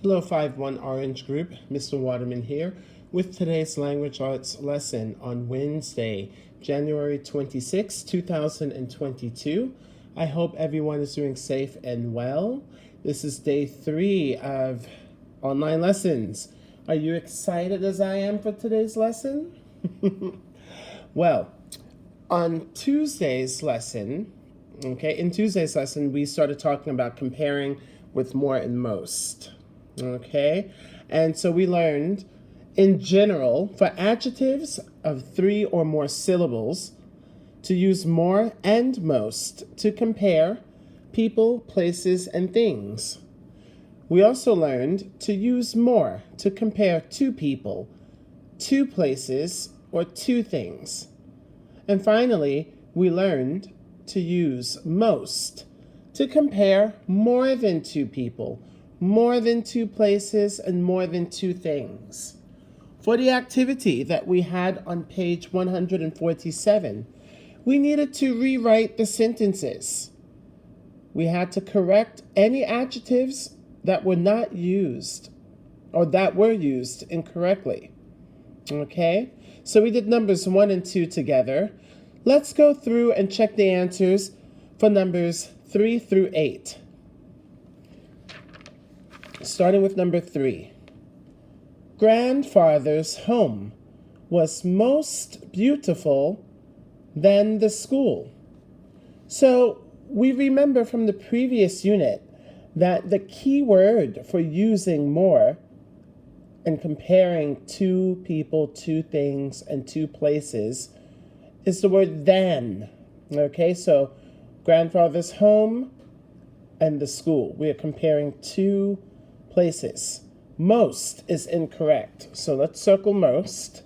Hello 5-1 Orange Group, Mr. Waterman here with today's language arts lesson on Wednesday, January 26, 2022. I hope everyone is doing safe and well. This is day 3 of online lessons. Are you excited as I am for today's lesson? Well, on Tuesday's lesson, in Tuesday's lesson, we started talking about comparing with more and most. Okay, and so we learned in general for adjectives of 3 or more syllables to use more and most to compare people, places, and things. We also learned to use more to compare 2 people, 2 places, or 2 things. And finally, we learned to use most to compare more than 2 people, more than 2 places, and more than 2 things. For the activity that we had on page 147, we needed to rewrite the sentences. We had to correct any adjectives that were not used or that were used incorrectly. Okay, so we did numbers 1 and 2 together. Let's go through and check the answers for numbers 3 through 8. Starting with number 3. Grandfather's home was most beautiful than the school. So we remember from the previous unit that the key word for using more and comparing 2 people, 2 things, and 2 places is the word than. Okay, so grandfather's home and the school. We are comparing 2 places. Most is incorrect, so let's circle most,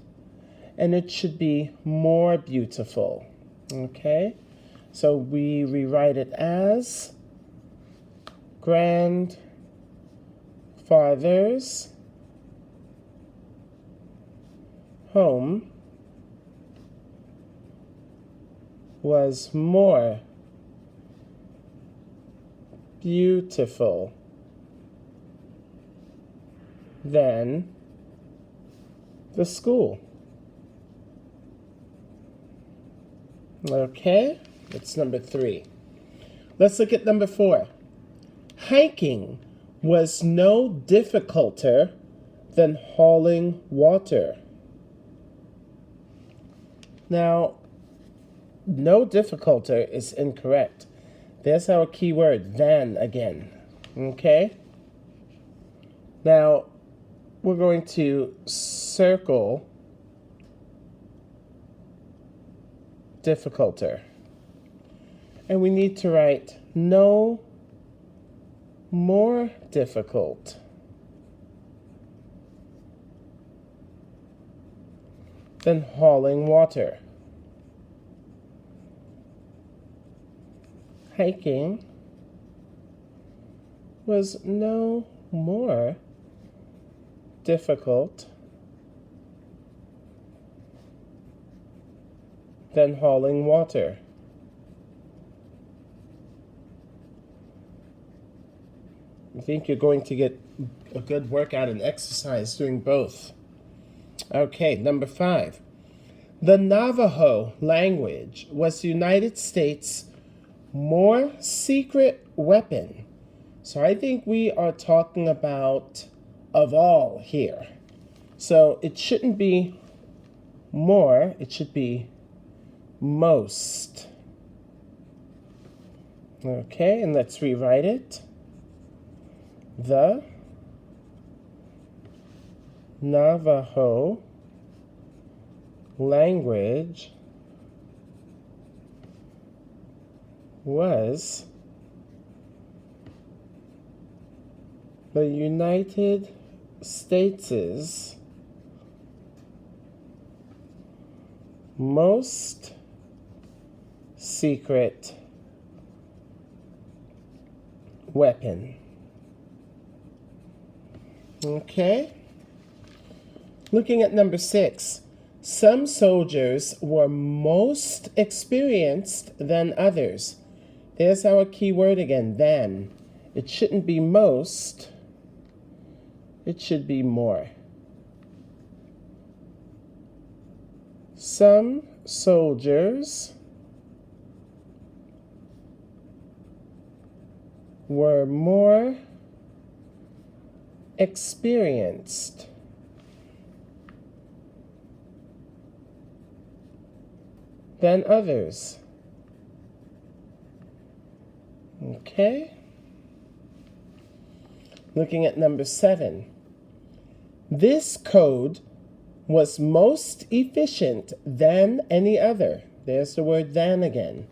and it should be more beautiful. Okay, so we rewrite it as grandfather's home was more beautiful than the school. Okay, that's number 3. Let's look at number 4. Hiking was no difficulter than hauling water. Now, no difficulter is incorrect. There's our key word, than again. Okay? Now, we're going to circle difficulter. And we need to write no more difficult than hauling water. Hiking was no more difficult than hauling water. I think you're going to get a good workout and exercise doing both. Okay, number 5. The Navajo language was the United States' more secret weapon. So I think we are talking about of all here. So it shouldn't be more, it should be most. Okay, and let's rewrite it. The Navajo language was the United States' most secret weapon. Okay. Looking at number 6. Some soldiers were most experienced than others. There's our key word again, than. It shouldn't be most. It should be more. Some soldiers were more experienced than others. Okay. Looking at number 7. This code was most efficient than any other. There's the word than again.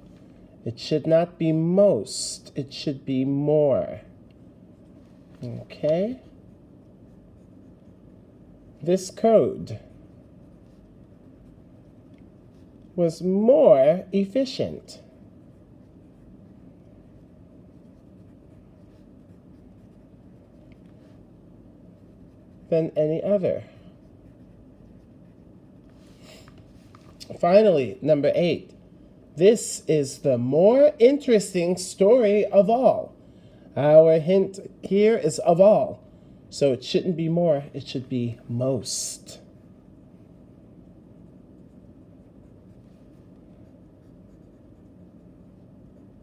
It should not be most. It should be more. Okay. This code was more efficient than any other. Finally, number 8. This is the more interesting story of all. Our hint here is of all. So it shouldn't be more, it should be most.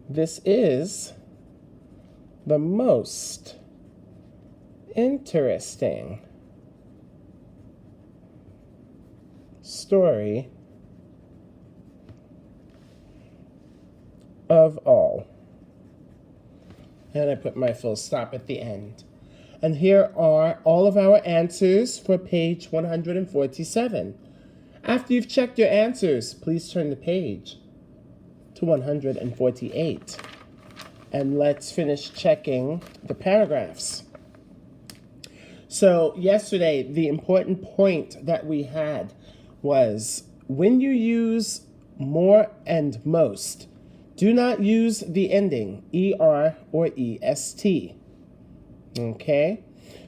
This is the most interesting story of all. And I put my full stop at the end. And here are all of our answers for page 147. After you've checked your answers, please turn the page to 148. And let's finish checking the paragraphs. So yesterday, the important point that we had was when you use more and most, do not use the ending ER or EST. Okay?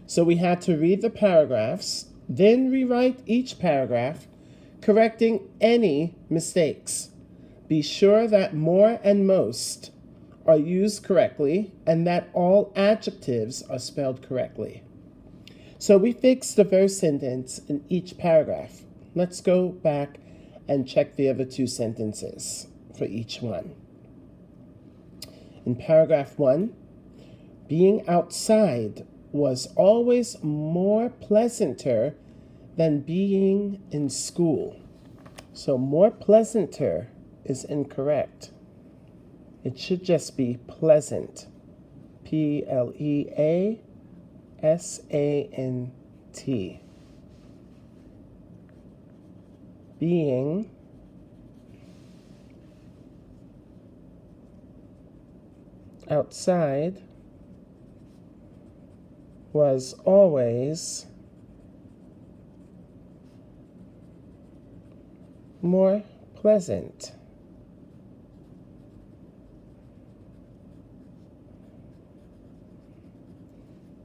So we had to read the paragraphs, then rewrite each paragraph, correcting any mistakes. Be sure that more and most are used correctly and that all adjectives are spelled correctly. So we fixed the first sentence in each paragraph. Let's go back and check the other 2 sentences for each one. In paragraph 1, being outside was always more pleasanter than being in school. So more pleasanter is incorrect. It should just be pleasant. Pleasant. Being outside was always more pleasant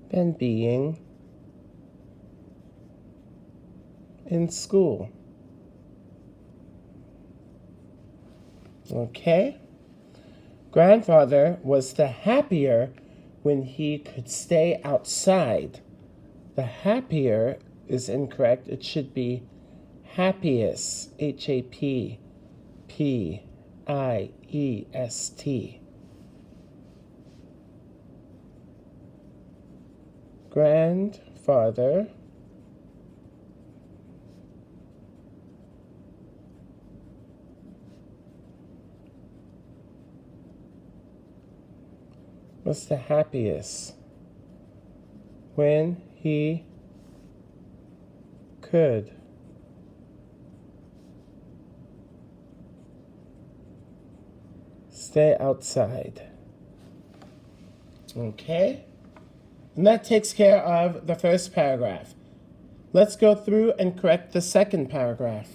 than being in school. Okay? Grandfather was the happier when he could stay outside. The happier is incorrect. It should be happiest. HAPPIEST. Grandfather was the happiest when he could stay outside. Okay? And that takes care of the first paragraph. Let's go through and correct the second paragraph.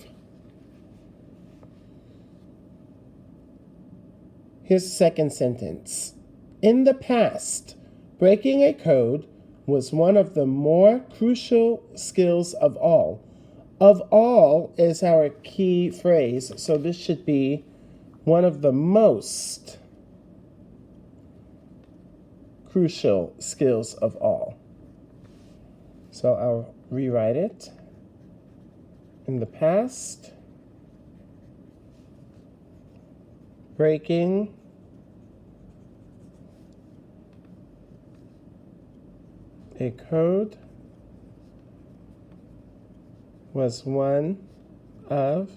Here's the second sentence. In the past, breaking a code was one of the more crucial skills of all. Of all is our key phrase, so this should be one of the most crucial skills of all. So I'll rewrite it. In the past, breaking a code was one of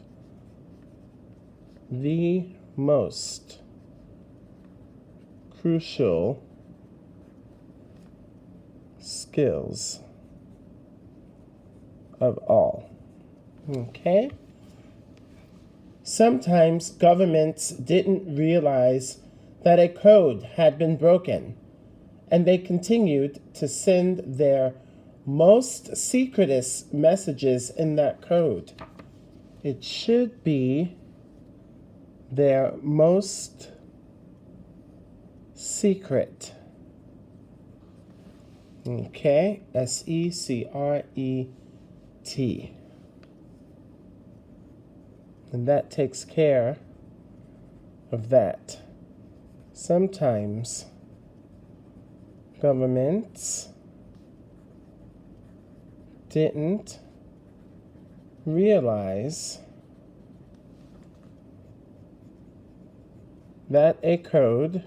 the most crucial skills of all. Okay? Sometimes governments didn't realize that a code had been broken, and they continued to send their most secretest messages in that code. It should be their most secret. Okay, S-E-C-R-E-T. And that takes care of that. Sometimes governments didn't realize that a code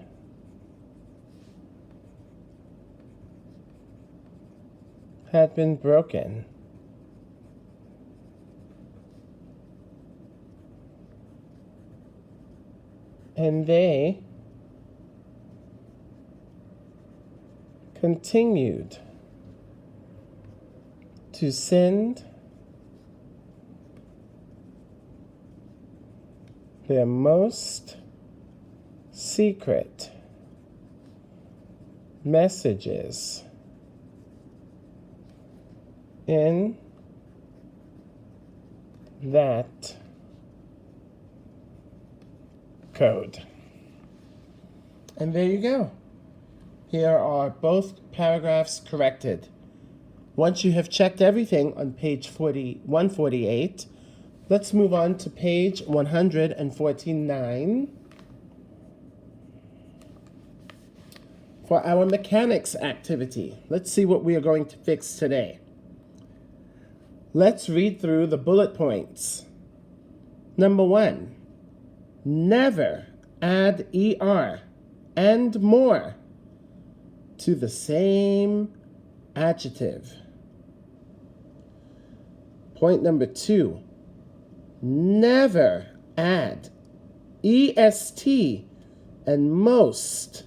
had been broken. And they continued to send their most secret messages in that code. And there you go. Here are both paragraphs corrected. Once you have checked everything on page 148, let's move on to page 149 for our mechanics activity. Let's see what we are going to fix today. Let's read through the bullet points. Number 1, never add ER and more to the same adjective. Point number 2, never add EST and most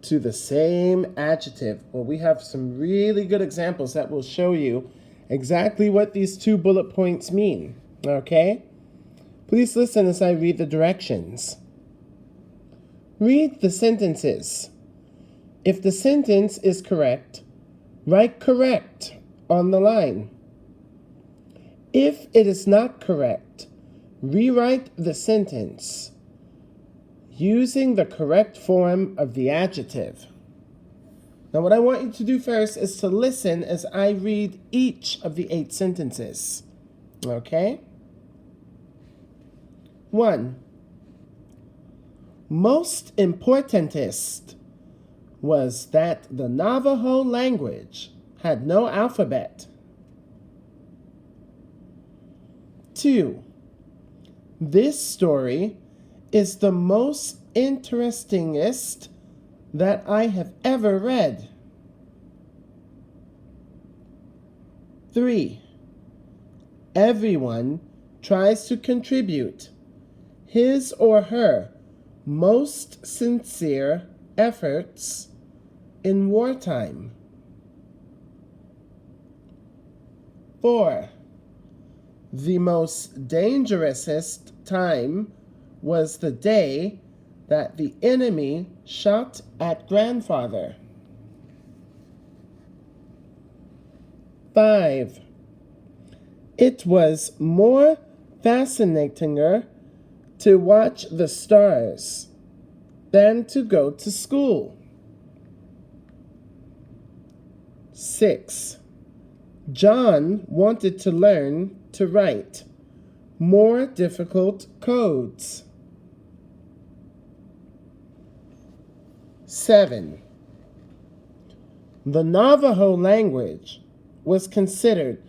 to the same adjective. Well, we have some really good examples that will show you exactly what these 2 bullet points mean, okay? Please listen as I read the directions. Read the sentences. If the sentence is correct, write correct on the line. If it is not correct, rewrite the sentence using the correct form of the adjective. Now, what I want you to do first is to listen as I read each of the 8 sentences. Okay? 1. Most importantest was that the Navajo language had no alphabet. 2. This story is the most interestingest that I have ever read. 3. Everyone tries to contribute his or her most sincere efforts in wartime. 4. The most dangerousest time was the day that the enemy shot at grandfather. 5. It was more fascinating to watch the stars than to go to school. 6. John wanted to learn to write more difficult codes. 7. The Navajo language was considered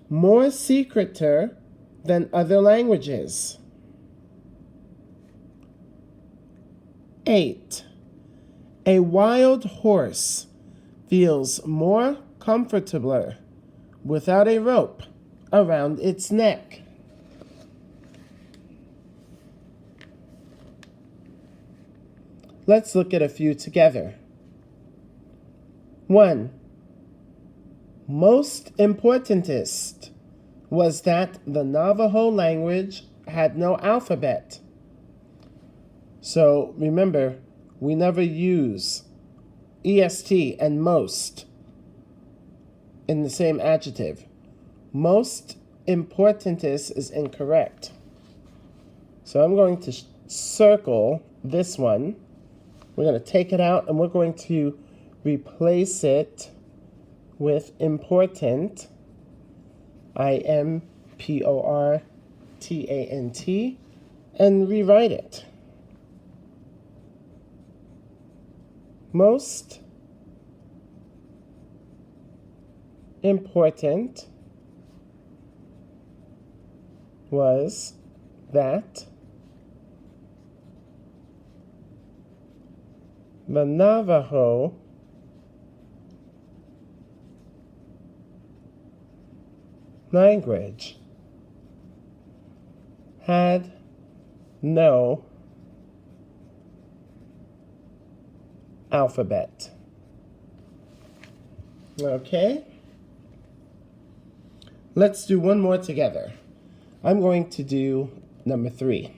more secreter than other languages. 8. A wild horse feels more comfortable without a rope around its neck. Let's look at a few together. 1. Most importantest was that the Navajo language had no alphabet. So remember, we never use est and most in the same adjective. Most importantest is incorrect. So I'm going to circle this one. We're going to take it out and we're going to replace it with important, IMPORTANT, and rewrite it. Most important was that the Navajo language had no alphabet. Okay? Let's do one more together. I'm going to do number 3.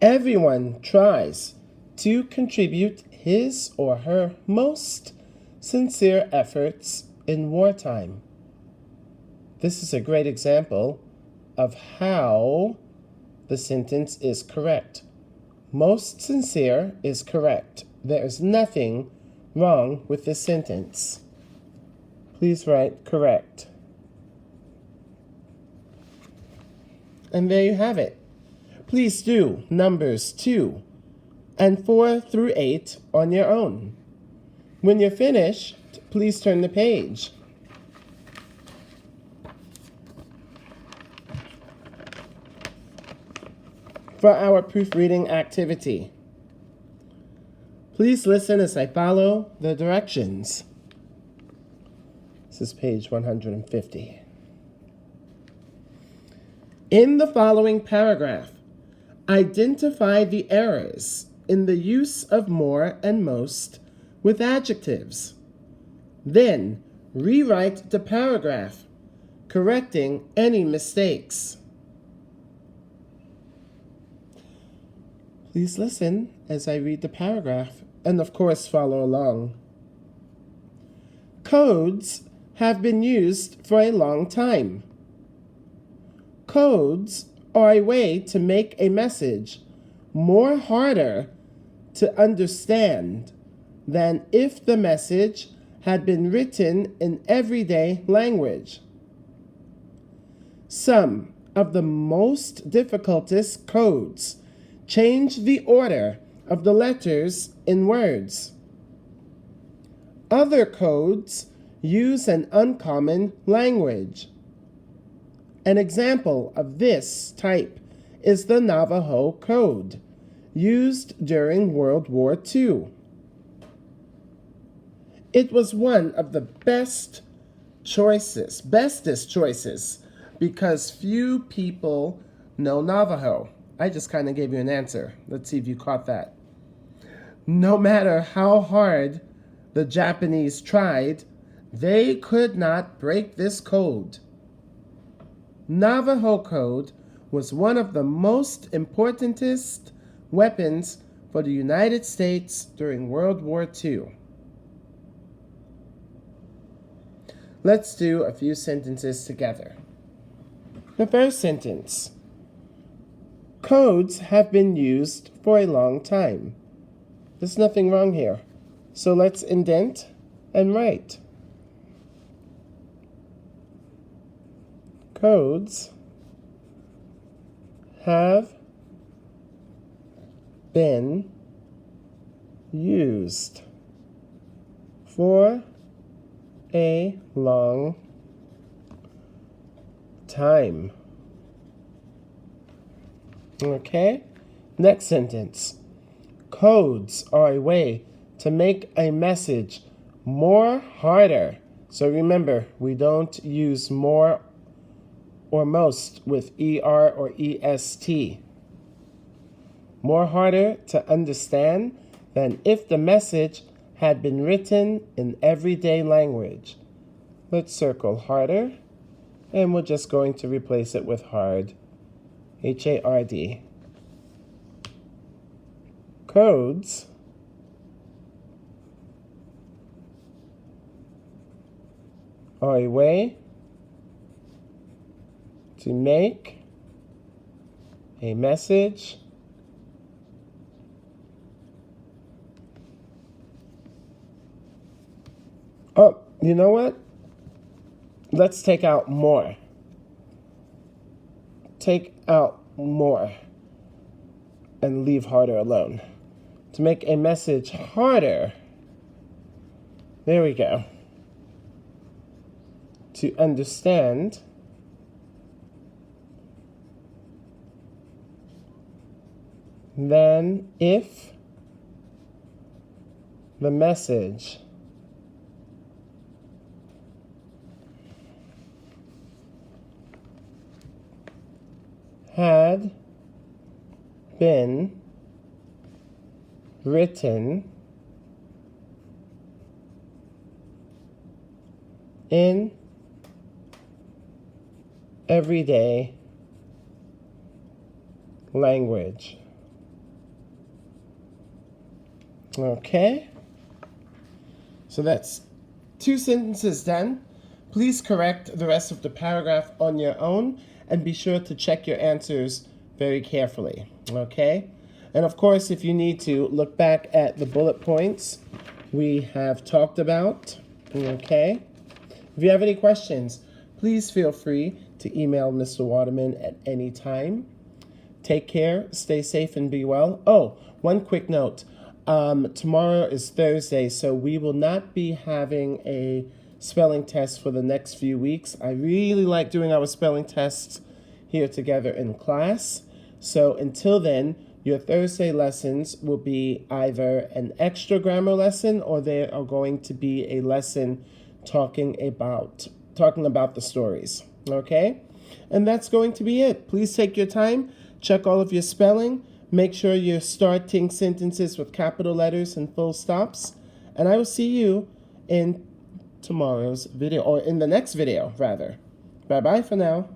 Everyone tries to contribute his or her most sincere efforts in wartime. This is a great example of how the sentence is correct. Most sincere is correct. There is nothing wrong with this sentence. Please write correct. And there you have it. Please do numbers 2 and 4 through 8 on your own. When you're finished, please turn the page. For our proofreading activity, please listen as I follow the directions. This is page 150. In the following paragraph, identify the errors in the use of more and most with adjectives. Then, rewrite the paragraph, correcting any mistakes. Please listen as I read the paragraph, and of course follow along. Codes have been used for a long time. Codes are a way to make a message more harder to understand than if the message had been written in everyday language. Some of the most difficultest codes change the order of the letters in words. Other codes use an uncommon language. An example of this type is the Navajo Code, used during World War II. It was one of the bestest choices, because few people know Navajo. I just kind of gave you an answer. Let's see if you caught that. No matter how hard the Japanese tried, they could not break this code. Navajo Code was one of the most importantest weapons for the United States during World War II. Let's do a few sentences together. The first sentence. Codes have been used for a long time. There's nothing wrong here. So let's indent and write. Codes have been used For a long time. Okay? Next sentence. Codes are a way to make a message more harder. So remember, we don't use more or most with ER or EST. More harder to understand than if the message had been written in everyday language. Let's circle harder, and we're just going to replace it with hard. H-A-R-D. Codes are a way to make a message oh, you know what? Let's take out more. Take out more and leave harder alone. To make a message harder, there we go, to understand than if the message had been written in everyday language. Okay? So that's 2 sentences done. Please correct the rest of the paragraph on your own and be sure to check your answers very carefully. Okay? And of course, if you need to look back at the bullet points we have talked about, okay? If you have any questions, please feel free to email Mr. Waterman at any time. Take care, stay safe, and be well. Oh, one quick note. Tomorrow is Thursday, so we will not be having a spelling test for the next few weeks. I really like doing our spelling tests here together in class. So until then, your Thursday lessons will be either an extra grammar lesson or they are going to be a lesson talking about the stories. Okay? And that's going to be it. Please take your time, check all of your spelling, make sure you're starting sentences with capital letters and full stops, and I will see you in tomorrow's video, or in the next video, rather. Bye-bye for now.